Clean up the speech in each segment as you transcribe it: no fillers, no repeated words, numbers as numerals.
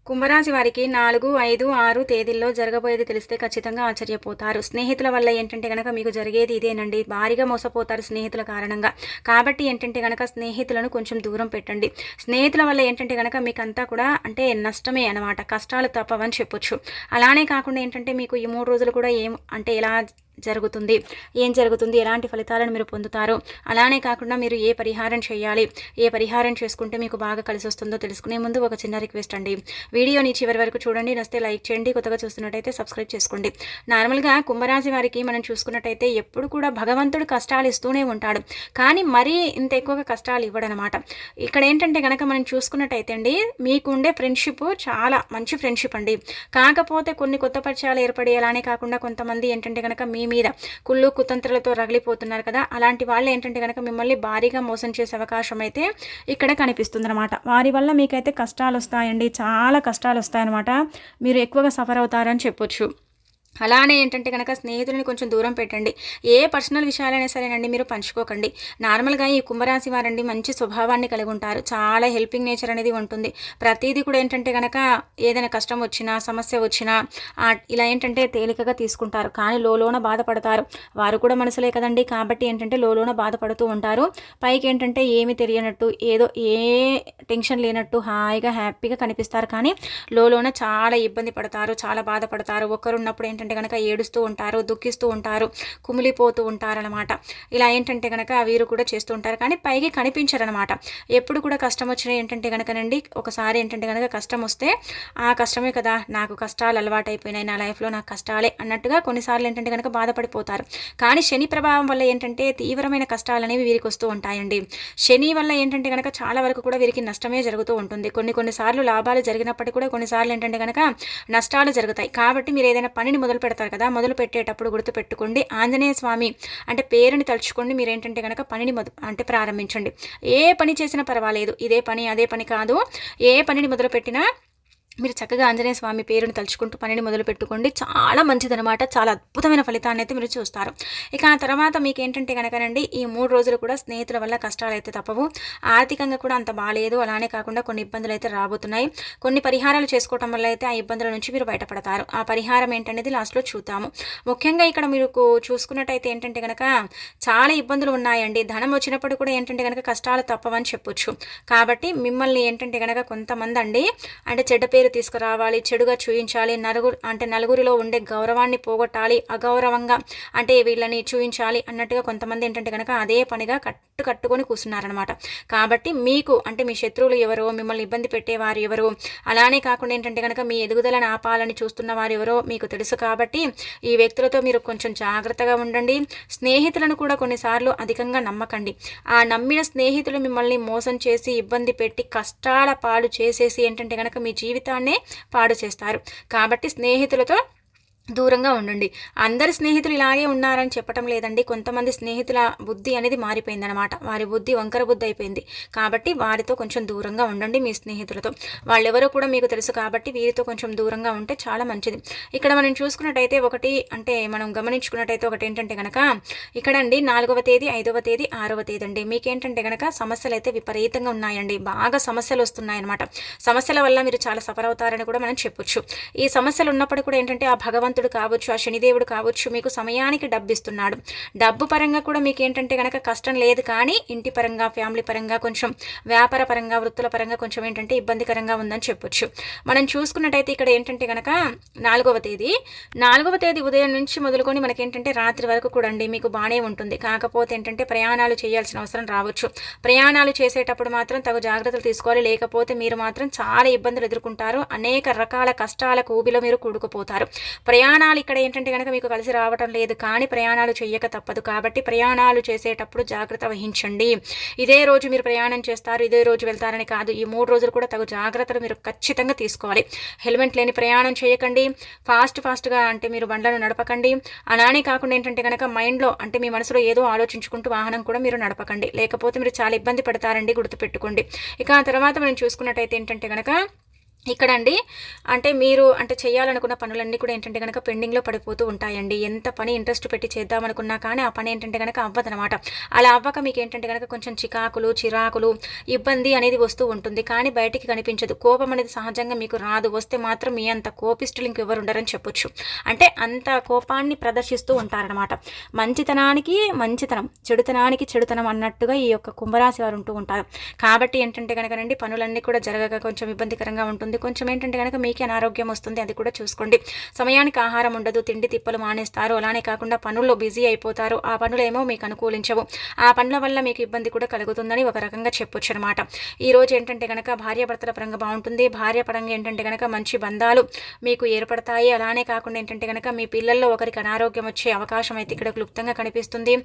కుంభరాశి వారికి 4, 5, 6 తేదీల్లో జరగబోయేది తెలిస్తే ఖచ్చితంగా ఆశ్చర్యపోతారు. స్నేహితుల వల్ల ఏంటంటే గనక మీకు జరిగేది ఇదేనండి. భారీగా మోసపోతారు స్నేహితుల కారణంగా. కాబట్టి ఏంటంటే గనక స్నేహితులను కొంచెం దూరం పెట్టండి. స్నేహితుల వల్ల ఏంటంటే గనక మీకంతా కూడా అంటే నష్టమే అనమాట. కష్టాలు తప్పవని చెప్పొచ్చు. అలానే కాకుండా ఏంటంటే మీకు ఈ 3 రోజులు కూడా ఎలా జరుగుతుంది, ఏం జరుగుతుంది, ఎలాంటి ఫలితాలను మీరు పొందుతారు, అలానే కాకుండా మీరు ఏ పరిహారం చేయాలి, ఏ పరిహారం చేసుకుంటే మీకు బాగా కలిసి వస్తుందో తెలుసుకునే ముందు ఒక చిన్న రిక్వెస్ట్ అండి. వీడియోని చివరి వరకు చూడండి, నచ్చితే లైక్ చేయండి, కొత్తగా చూస్తున్నట్టయితే సబ్స్క్రైబ్ చేసుకోండి. నార్మల్గా కుంభరాశి వారికి మనం చూసుకున్నట్టయితే ఎప్పుడు కూడా భగవంతుడు కష్టాలు ఇస్తూనే ఉంటాడు, కానీ మరీ ఇంత ఎక్కువగా కష్టాలు ఇవ్వడనమాట. ఇక్కడ ఏంటంటే కనుక మనం చూసుకున్నట్టయితే అండి, మీకుండే ఫ్రెండ్షిప్ చాలా మంచి ఫ్రెండ్షిప్ అండి. కాకపోతే కొన్ని కొత్త పరిచయాలు ఏర్పడి అలానే కాకుండా కొంతమంది ఏంటంటే కనుక మీ మీద కుళ్ళు కుతంత్రాలతో రగిలిపోతున్నారు కదా, అలాంటి వాళ్ళు ఏంటంటే కనుక మిమ్మల్ని భారీగా మోసం చేసే అవకాశం అయితే ఇక్కడ కనిపిస్తుంది అనమాట. వారి వల్ల మీకైతే కష్టాలు వస్తాయండి, చాలా కష్టాలు వస్తాయన్నమాట. మీరు ఎక్కువగా సఫర్ అవుతారని చెప్పొచ్చు. అలానే ఏంటంటే కనుక స్నేహితులని కొంచెం దూరం పెట్టండి. ఏ పర్సనల్ విషయాలైనా సరేనండి మీరు పంచుకోకండి. నార్మల్గా ఈ కుంభరాశి వారండి మంచి స్వభావాన్ని కలిగి ఉంటారు. చాలా హెల్పింగ్ నేచర్ అనేది ఉంటుంది. ప్రతిదీ కూడా ఏంటంటే కనుక ఏదైనా కష్టం వచ్చినా సమస్య వచ్చినా ఇలా ఏంటంటే తేలికగా తీసుకుంటారు, కానీ లోలోన బాధపడతారు. వారు కూడా మనసులే కదండి, కాబట్టి ఏంటంటే లోలోన బాధపడుతూ ఉంటారు. పైకి ఏంటంటే ఏమి తెలియనట్టు, ఏదో ఏ టెన్షన్ లేనట్టు హాయిగా హ్యాపీగా కనిపిస్తారు, కానీ లోలోన చాలా ఇబ్బంది పడతారు, చాలా బాధపడతారు. ఒకరున్నప్పుడు ఏంటంటే కనుక ఏడుస్తూ ఉంటారు, దుఃఖిస్తూ ఉంటారు, కుమిలిపోతూ ఉంటారనమాట. ఇలా ఏంటంటే కనుక వీరు కూడా చేస్తూ ఉంటారు, కానీ పైకి కనిపించరనమాట. ఎప్పుడు కూడా కష్టం వచ్చినా ఏంటంటే కనుకనండి, ఒకసారి ఏంటంటే కనుక కష్టం వస్తే ఆ కష్టమే కదా, నాకు కష్టాలు అలవాటు అయిపోయినాయి, నా లైఫ్లో నాకు కష్టాలే అన్నట్టుగా కొన్నిసార్లు ఏంటంటే కనుక బాధపడిపోతారు. కానీ శని ప్రభావం వల్ల ఏంటంటే తీవ్రమైన కష్టాలు అనేవి వీరికి వస్తూ ఉంటాయండి. శని వల్ల ఏంటంటే కనుక చాలా వరకు కూడా వీరికి నష్టమే జరుగుతూ ఉంటుంది. కొన్నిసార్లు లాభాలు జరిగినప్పటికీ కూడా కొన్నిసార్లు ఏంటంటే కనుక నష్టాలు జరుగుతాయి. కాబట్టి మీరు ఏదైనా పనిని మొదలు పెడతారు కదా, మొదలు పెట్టేటప్పుడు గుర్తుపెట్టుకోండి, ఆంజనేయ స్వామి అంటే పేరుని తలుచుకోండి. మీరు ఏంటంటే కనుక పనిని ప్రారంభించండి. ఏ పని చేసినా పర్వాలేదు, ఇదే పని అదే పని కాదు, ఏ పనిని మొదలు పెట్టినా మీరు చక్కగా ఆంజనేయ స్వామి పేరుని తలుచుకుంటూ పనిని మొదలు పెట్టుకోండి. చాలా మంచిదనమాట, చాలా అద్భుతమైన ఫలితాన్ని అయితే మీరు చూస్తారు. ఇక ఆ తర్వాత మీకు ఏంటంటే కనుకనండి, ఈ 3 రోజులు కూడా స్నేహితుల వల్ల కష్టాలు అయితే తప్పవు. ఆర్థికంగా కూడా అంత బాగాలేదు, అలానే కాకుండా కొన్ని ఇబ్బందులు అయితే రాబోతున్నాయి. కొన్ని పరిహారాలు చేసుకోవటం వల్ల అయితే ఆ ఇబ్బందుల నుంచి మీరు బయటపడతారు. ఆ పరిహారం ఏంటనేది లాస్ట్లో చూద్దాము. ముఖ్యంగా ఇక్కడ మీరు చూసుకున్నట్టయితే ఏంటంటే కనుక చాలా ఇబ్బందులు ఉన్నాయండి. ధనం వచ్చినప్పుడు కూడా ఏంటంటే కనుక కష్టాలు తప్పవని చెప్పొచ్చు. కాబట్టి మిమ్మల్ని ఏంటంటే కనుక కొంతమంది అండి అంటే చెడ్డ పేరు తీసుకురావాలి, చెడుగా చూయించాలి, నలుగురిలో ఉండే గౌరవాన్ని పోగొట్టాలి, అగౌరవంగా అంటే వీళ్ళని చూయించాలి అన్నట్టుగా కొంతమంది ఏంటంటే కనుక అదే పనిగా కట్టుకొని కూర్చున్నారనమాట. కాబట్టి మీకు అంటే మీ శత్రువులు ఎవరో, మిమ్మల్ని ఇబ్బంది పెట్టేవారు ఎవరో, అలానే కాకుండా ఏంటంటే కనుక మీ ఎదుగుదలను ఆపాలని చూస్తున్న వారు ఎవరో మీకు తెలుసు. కాబట్టి ఈ వ్యక్తులతో మీరు కొంచెం జాగ్రత్తగా ఉండండి. స్నేహితులను కూడా కొన్నిసార్లు అధికంగా నమ్మకండి. ఆ నమ్మిన స్నేహితులు మిమ్మల్ని మోసం చేసి ఇబ్బంది పెట్టి కష్టాల పాలు చేసేసి ఏంటంటే కనుక మీ జీవితాన్ని పాడు చేస్తారు. కాబట్టి స్నేహితులతో దూరంగా ఉండండి. అందరి స్నేహితులు ఇలాగే ఉన్నారని చెప్పటం లేదండి. కొంతమంది స్నేహితుల బుద్ధి అనేది మారిపోయిందనమాట. వారి బుద్ధి వంకర బుద్ధి అయిపోయింది. కాబట్టి వారితో కొంచెం దూరంగా ఉండండి. మీ స్నేహితులతో వాళ్ళెవరో కూడా మీకు తెలుసు, కాబట్టి వీరితో కొంచెం దూరంగా ఉంటే చాలా మంచిది. ఇక్కడ మనం చూసుకున్నట్టయితే మనం గమనించుకున్నట్టయితే ఒకటి ఏంటంటే కనుక ఇక్కడండి 4వ తేదీ, 5వ తేదీ, 6వ తేదీ అండి మీకేంటంటే కనుక సమస్యలు అయితే విపరీతంగా ఉన్నాయండి. బాగా సమస్యలు వస్తున్నాయన్నమాట. సమస్యల వల్ల మీరు చాలా సఫర్ అవుతారని కూడా మనం చెప్పొచ్చు. ఈ సమస్యలు ఉన్నప్పుడు కూడా ఏంటంటే ఆ భగవంతుడు కావచ్చు, ఆ శనిదేవుడు కావచ్చు, మీకు సమయానికి డబ్బు ఇస్తున్నాడు. డబ్బు పరంగా కూడా మీకు ఏంటంటే కనుక కష్టం లేదు, కానీ ఇంటి పరంగా, ఫ్యామిలీ పరంగా, కొంచెం వ్యాపార పరంగా, వృత్తుల పరంగా కొంచెం ఏంటంటే ఇబ్బందికరంగా ఉందని చెప్పొచ్చు. మనం చూసుకున్నట్టయితే ఇక్కడ ఏంటంటే కనుక 4వ తేదీ ఉదయం నుంచి మొదలుకొని మనకేంటంటే రాత్రి వరకు కూడా అండి మీకు బాగానే ఉంటుంది. కాకపోతే ఏంటంటే ప్రయాణాలు చేయాల్సిన అవసరం రావచ్చు. ప్రయాణాలు చేసేటప్పుడు మాత్రం తగు జాగ్రత్తలు తీసుకోవాలి, లేకపోతే మీరు మాత్రం చాలా ఇబ్బందులు ఎదుర్కొంటారు. అనేక రకాల కష్టాలకు ఊబిలో మీరు కూడుకుపోతారు. ప్రయాణాలు ఇక్కడ ఏంటంటే కనుక మీకు కలిసి రావటం లేదు, కానీ ప్రయాణాలు చేయక తప్పదు. కాబట్టి ప్రయాణాలు చేసేటప్పుడు జాగ్రత్త వహించండి. ఇదే రోజు మీరు ప్రయాణం చేస్తారు, ఇదే రోజు వెళ్తారని కాదు, ఈ 3 రోజులు కూడా తగు జాగ్రత్తలు మీరు ఖచ్చితంగా తీసుకోవాలి. హెల్మెట్ లేని ప్రయాణం చేయకండి. ఫాస్ట్గా అంటే మీరు బండ్లను నడపకండి. అలానే కాకుండా ఏంటంటే కనుక మైండ్లో అంటే మీ మనసులో ఏదో ఆలోచించుకుంటూ వాహనం కూడా మీరు నడపకండి, లేకపోతే మీరు చాలా ఇబ్బంది పడతారండి, గుర్తుపెట్టుకోండి. ఇక ఆ తర్వాత మనం చూసుకున్నట్టయితే ఏంటంటే కనుక ఇక్కడండి అంటే మీరు అంటే చేయాలనుకున్న పనులన్నీ కూడా ఏంటంటే గనక పెండింగ్‌లో పడిపోతూ ఉంటాయండి. ఎంత పని ఇంట్రెస్ట్ పెట్టి చేద్దామనుకున్నా కానీ ఆ పని ఏంటంటే గనక అవ్వదనమాట. అలా అవ్వక మీకేంటంటే గనక కొంచెం చికాకులు, చిరాకులు, ఇబ్బంది అనేది వస్తూ ఉంటుంది. కానీ బయటికి కనిపించదు. కోపం అనేది సహజంగా మీకు రాదు. వస్తే మాత్రం మీ అంత కోపిష్ఠులు ఇంకెవ్వరు ఉండరని చెప్పొచ్చు. అంటే అంత కోపాన్ని ప్రదర్శిస్తూ ఉంటారనమాట. మంచితనానికి మంచితనం, చెడుతనానికి చెడుతనం అన్నట్టుగా ఈ యొక్క కుంభరాశి వారు ఉంటూ ఉంటారు. కాబట్టి ఏంటంటే గనకనండి పనులన్నీ కూడా జరగక కొంచెం ఇబ్బందికరంగా ఉంటుంది. కొంచెం ఏంటంటే గనక మీకే అనారోగ్యం వస్తుంది. అది కూడా చూసుకోండి. సమయానికి ఆహారం ఉండదు. తిండి తిప్పలు మానేస్తారు. అలానే కాకుండా పనుల్లో బిజీ అయిపోతారు. ఆ పనులేమో మీకు అనుకూలించవు. ఆ పనుల వల్ల మీకు ఇబ్బంది కూడా కలుగుతుందని ఒక రకంగా చెప్పొచ్చు అనమాట. ఈ రోజు ఏంటంటే గనక భార్యాభర్తల పరంగా బాగుంటుంది. భార్య పరంగా ఏంటంటే గనక మంచి బంధాలు మీకు ఏర్పడతాయి. అలానే కాకుండా ఏంటంటే గనక మీ పిల్లల్లో ఒకరికి అనారోగ్యం వచ్చే అవకాశం అయితే ఇక్కడ క్లుప్తంగా కనిపిస్తుంది.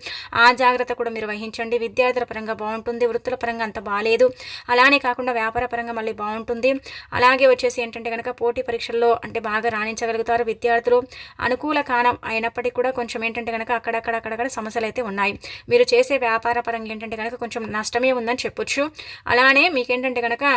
ఆ జాగ్రత్త కూడా మీరు వహించండి. విద్యార్థుల పరంగా బాగుంటుంది. వృత్తుల పరంగా అంత బాలేదు. అలానే కాకుండా వ్యాపార పరంగా మళ్ళీ బాగుంటుంది. అలాగే వచ్చేసి ఏంటంటే గనక పోటీ పరీక్షల్లో అంటే బాగా రాణించగలుగుతారు విద్యార్థులు. అనుకూల కాలం అయినప్పటికీ కూడా కొంచెం ఏంటంటే గనక అక్కడక్కడ సమస్యలు అయితే ఉన్నాయి. మీరు చేసే వ్యాపార పరంగా ఏంటంటే గనక కొంచెం నష్టమే ఉందని చెప్పొచ్చు. అలానే మీకేంటంటే గనక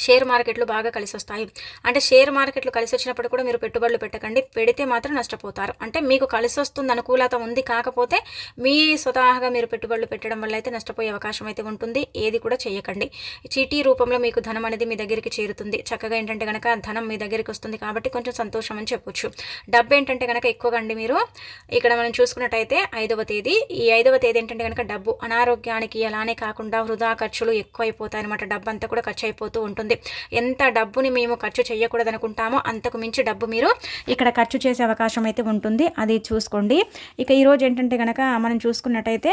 షేర్ మార్కెట్లు బాగా కలిసి వస్తాయి. అంటే షేర్ మార్కెట్లు కలిసి వచ్చినప్పుడు కూడా మీరు పెట్టుబడులు పెట్టకండి. పెడితే మాత్రం నష్టపోతారు. అంటే మీకు కలిసి వస్తుంది, అనుకూలత ఉంది. కాకపోతే మీ స్వతహాగా మీరు పెట్టుబడులు పెట్టడం వల్ల అయితే నష్టపోయే అవకాశం అయితే ఉంటుంది. ఏది కూడా చేయకండి. చీటీ రూపంలో మీకు ధనం అనేది మీ దగ్గరికి చేరుతుంది. చక్కగా ఏంటంటే కనుక ధనం మీ దగ్గరికి వస్తుంది కాబట్టి కొంచెం సంతోషం అని చెప్పొచ్చు. డబ్బు ఏంటంటే కనుక ఎక్కువగా అండి మీరు ఇక్కడ మనం చూసుకున్నట్టయితే 5వ తేదీ, ఈ 5వ తేదీ ఏంటంటే కనుక డబ్బు అనారోగ్యానికి అలానే కాకుండా వృధా ఖర్చులు ఎక్కువ అయిపోతాయి అనమాట. డబ్బు అంతా కూడా ఖర్చు అయిపోతూ ఉంటుంది. ఎంత డబ్బుని మేము ఖర్చు చేయకూడదు అనుకుంటామో అంతకు మించి డబ్బు మీరు ఇక్కడ ఖర్చు చేసే అవకాశం అయితే ఉంటుంది. అది చూసుకోండి. ఇక ఈరోజు ఏంటంటే కనుక మనం చూసుకున్నట్టయితే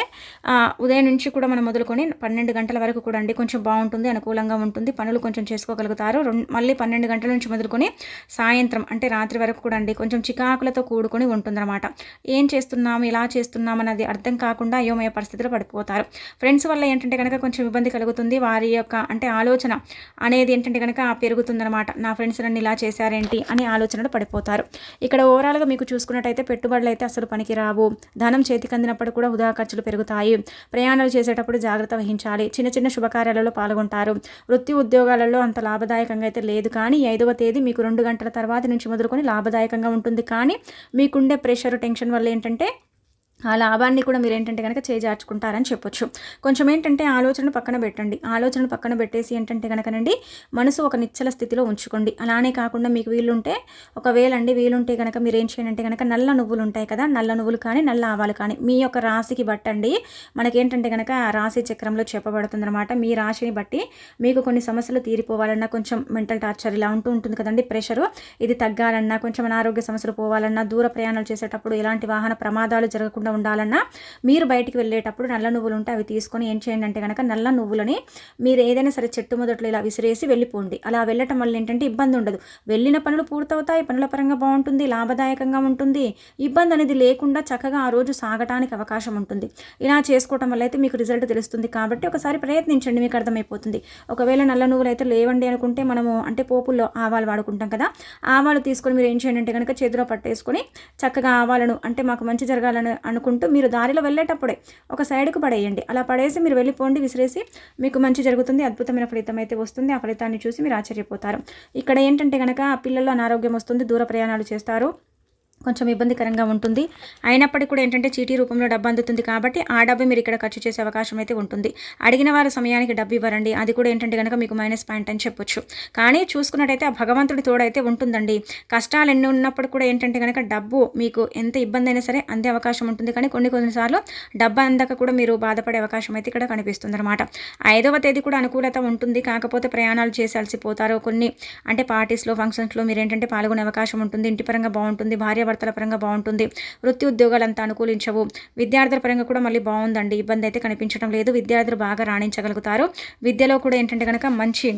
ఉదయం నుంచి కూడా మనం మొదలుకొని 12 గంటల వరకు కూడా అండి కొంచెం బాగుంటుంది, అనుకూలంగా ఉంటుంది. పనులు కొంచెం చేసుకోగలుగుతారు. మళ్ళీ 12 గంటల నుంచి మొదలుకొని సాయంత్రం అంటే రాత్రి వరకు కూడా అండి కొంచెం చికాకులతో కూడుకొని ఉంటుందన్నమాట. ఏం చేస్తున్నాము, ఇలా చేస్తున్నాము అన్నది అర్థం కాకుండా అయోమయ పరిస్థితిలో పడిపోతారు. ఫ్రెండ్స్ వల్ల ఏంటంటే కనుక కొంచెం ఇబ్బంది కలుగుతుంది. వారి యొక్క అంటే ఆలోచన అనేది ఏంటంటే కనుక పెరుగుతుందన్నమాట. నా ఫ్రెండ్స్ నన్ను ఇలా చేశారేంటి అని ఆలోచనలు పడిపోతారు. ఇక్కడ ఓవరాల్గా మీకు చూసుకున్నట్టయితే పెట్టుబడులు అయితే అసలు పనికి రావు. ధనం చేతికి అందినప్పుడు కూడా వృధా ఖర్చులు పెరుగుతాయి. ప్రయాణాలు చేసేటప్పుడు జాగ్రత్త వహించాలి. చిన్న చిన్న శుభకార్యాలలో పాల్గొంటారు. వృత్తి ఉద్యోగాలలో అంత లాభదాయకంగా అయితే లేదు. కానీ 5వ తేదీ మీకు 2 గంటల తర్వాత నుంచి మొదలుకొని లాభదాయకంగా ఉంటుంది. కానీ మీకుండే ప్రెషర్, టెన్షన్ వల్ల ఏంటంటే ఆ లాభాన్ని కూడా మీరు ఏంటంటే కనుక చేజార్చుకుంటారని చెప్పొచ్చు. కొంచెం ఏంటంటే ఆలోచనలు పక్కన పెట్టండి. ఆలోచనలు పక్కన పెట్టేసి ఏంటంటే కనుకనండి మనసు ఒక నిశ్చల స్థితిలో ఉంచుకోండి. అలానే కాకుండా మీకు వీలుంటే ఒకవేళ అండి వీలుంటే కనుక మీరు ఏం చేయండి అంటే కనుక నల్ల నువ్వులు ఉంటాయి కదా, నల్ల నువ్వులు కానీ నల్ల ఆవాలు కానీ మీ యొక్క రాశికి బట్టండి. మనకేంటంటే కనుక రాశి చక్రంలో చెప్పబడుతుందన్నమాట. మీ రాశిని బట్టి మీకు కొన్ని సమస్యలు తీరిపోవాలన్నా కొంచెం మెంటల్ టార్చర్ ఇలా ఉంటుంది కదండి, ప్రెషరు ఇది తగ్గాలన్నా, కొంచెం అనారోగ్య సమస్యలు పోవాలన్నా, దూర ప్రయాణాలు చేసేటప్పుడు ఎలాంటి వాహన ప్రమాదాలు జరగకుండా ఉండాలన్నా మీరు బయటికి వెళ్ళేటప్పుడు నల్ల నువ్వులు ఉంటే అవి తీసుకొని ఏం చేయండి అంటే కనుక నల్ల నువ్వులని మీరు ఏదైనా సరే చెట్టు మొదట్లో ఇలా విసిరేసి వెళ్ళిపోండి. అలా వెళ్ళటం వల్ల ఏంటంటే ఇబ్బంది ఉండదు. వెళ్ళిన పనులు పూర్తవుతాయి, పనుల పరంగా బాగుంటుంది, లాభదాయకంగా ఉంటుంది. ఇబ్బంది అనేది లేకుండా చక్కగా ఆ రోజు సాగటానికి అవకాశం ఉంటుంది. ఇలా చేసుకోవటం వల్ల అయితే మీకు రిజల్ట్ తెలుస్తుంది. కాబట్టి ఒకసారి ప్రయత్నించండి, మీకు అర్థమైపోతుంది. ఒకవేళ నల్ల నువ్వులు అయితే లేవండి అనుకుంటే మనము అంటే పోపుల్లో ఆవాలు వాడుకుంటాం కదా, ఆవాలు తీసుకొని మీరు ఏం చేయండి అంటే కనుక చేతిలో పట్టేసుకొని చక్కగా ఆవాలను అంటే మాకు మంచి జరగాలని అనుకుంటూ మీరు దారిలో వెళ్ళేటప్పుడే ఒక సైడ్కు పడేయండి. అలా పడేసి మీరు వెళ్ళిపోండి, విసిరేసి మీకు మంచి జరుగుతుంది. అద్భుతమైన ఫలితం అయితే వస్తుంది. ఆ ఫలితాన్ని చూసి మీరు ఆశ్చర్యపోతారు. ఇక్కడ ఏంటంటే కనుక పిల్లల్లో అనారోగ్యం వస్తుంది, దూర ప్రయాణాలు చేస్తారు, కొంచెం ఇబ్బందికరంగా ఉంటుంది. అయినప్పటికీ కూడా ఏంటంటే చీటీ రూపంలో డబ్బు అందుతుంది కాబట్టి ఆ డబ్బు మీరు ఇక్కడ ఖర్చు చేసే అవకాశం అయితే ఉంటుంది. అడిగిన వారు సమయానికి డబ్బు ఇవ్వరండి, అది కూడా ఏంటంటే కనుక మీకు మైనస్ పాయింట్ అని చెప్పొచ్చు. కానీ చూసుకున్నట్టయితే ఆ భగవంతుడి తోడైతే ఉంటుందండి. కష్టాలు ఎన్ని ఉన్నప్పుడు కూడా ఏంటంటే కనుక డబ్బు మీకు ఎంత ఇబ్బంది అయినా సరే అందే అవకాశం ఉంటుంది. కానీ కొన్నిసార్లు డబ్బు అందక కూడా మీరు బాధపడే అవకాశం అయితే ఇక్కడ కనిపిస్తుంది అనమాట. 5వ తేదీ కూడా అనుకూలత ఉంటుంది. కాకపోతే ప్రయాణాలు చేసి అలసిపోతారు. కొన్ని అంటే పార్టీస్లో, ఫంక్షన్స్లో మీరు ఏంటంటే పాల్గొనే అవకాశం ఉంటుంది. ఇంటి పరంగా బాగుంటుంది, భార్యాభర్తల పరంగా బాగుంటుంది. వృత్తి ఉద్యోగాలు అంతా అనుకూలించవు. విద్యార్థుల పరంగా కూడా మళ్ళీ బాగుందండి, ఇబ్బంది అయితే కనిపించడం లేదు. విద్యార్థులు బాగా రాణించగలుగుతారు. విద్యలో కూడా ఏంటంటే కనుక మంచి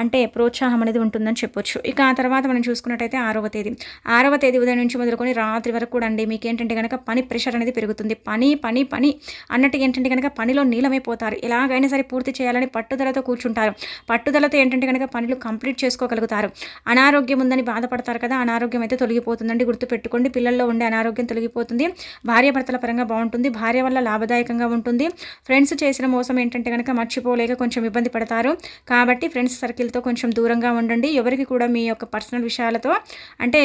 అంటే ప్రోత్సాహం అనేది ఉంటుందని చెప్పొచ్చు. ఇక ఆ తర్వాత మనం చూసుకున్నట్టయితే 6వ తేదీ ఉదయం నుంచి మొదలుకొని రాత్రి వరకు కూడా అండి మీకు ఏంటంటే కనుక పని ప్రెషర్ అనేది పెరుగుతుంది. పని పని పని అన్నట్టు ఏంటంటే కనుక పనిలో నీలమైపోతారు. ఎలాగైనా సరే పూర్తి చేయాలని పట్టుదలతో కూర్చుంటారు. పట్టుదలతో ఏంటంటే కనుక పనులు కంప్లీట్ చేసుకోగలుగుతారు. అనారోగ్యం ఉందని బాధపడతారు కదా, అనారోగ్యం అయితే తొలగిపోతుందండి, గుర్తుపెట్టుకోండి. చేసుకోండి. పిల్లల్లో ఉండే అనారోగ్యం తొలగిపోతుంది. భార్యాభర్తల పరంగా బాగుంటుంది. భార్య వల్ల లాభదాయకంగా ఉంటుంది. ఫ్రెండ్స్ చేసిన మోసం ఏంటంటే కనుక మర్చిపోలేక కొంచెం ఇబ్బంది పడతారు. కాబట్టి ఫ్రెండ్స్ సర్కిల్తో కొంచెం దూరంగా ఉండండి. ఎవరికి కూడా మీ యొక్క పర్సనల్ విషయాలతో అంటే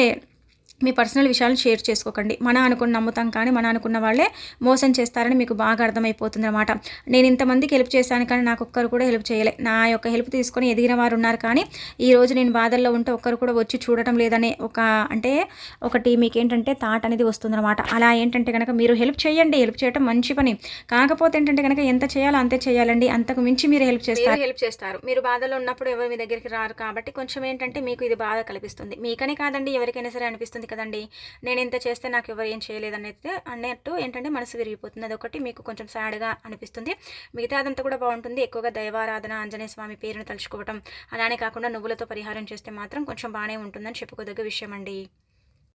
మీ పర్సనల్ విషయాలను షేర్ చేసుకోకండి. మన అనుకుని నమ్ముతాం కానీ మన అనుకున్న వాళ్ళే మోసం చేస్తారని మీకు బాగా అర్థమైపోతుంది అనమాట. నేను ఇంతమందికి హెల్ప్ చేశాను కానీ నాకు ఒక్కరు కూడా హెల్ప్ చేయలే. నా యొక్క హెల్ప్ తీసుకొని ఎదిగిన వారు ఉన్నారు కానీ ఈరోజు నేను బాధల్లో ఉంటే ఒక్కరు కూడా వచ్చి చూడటం లేదనే ఒకటి మీకేంటంటే థాట్ అనేది వస్తుందన్నమాట. అలా ఏంటంటే కనుక మీరు హెల్ప్ చేయండి. హెల్ప్ చేయడం మంచి పని. కాకపోతే ఏంటంటే కనుక ఎంత చేయాలో అంతే చేయాలండి. అంతకు మించి మీరు హెల్ప్ చేస్తారు. మీరు బాధలో ఉన్నప్పుడు ఎవరు మీ దగ్గరికి రారు కాబట్టి కొంచెం ఏంటంటే మీకు ఇది బాధ కల్పిస్తుంది. మీకనే కాదండి ఎవరికైనా సరే అనిపిస్తుంది కదండి. నేను ఇంత చేస్తే నాకు ఎవరు ఏం చేయలేదు అన్నట్టు ఏంటంటే మనసు విరిగిపోతుంది. అదొకటి మీకు కొంచెం సాడ్గా అనిపిస్తుంది. మిగతా అదంతా కూడా బాగుంటుంది. ఎక్కువగా దైవారాధన, ఆంజనేయ స్వామి పేరును తలుచుకోవటం, అలానే కాకుండా నువ్వులతో పరిహారం చేస్తే మాత్రం కొంచెం బాగానే ఉంటుందని చెప్పుకోదగ్గ విషయం అండి.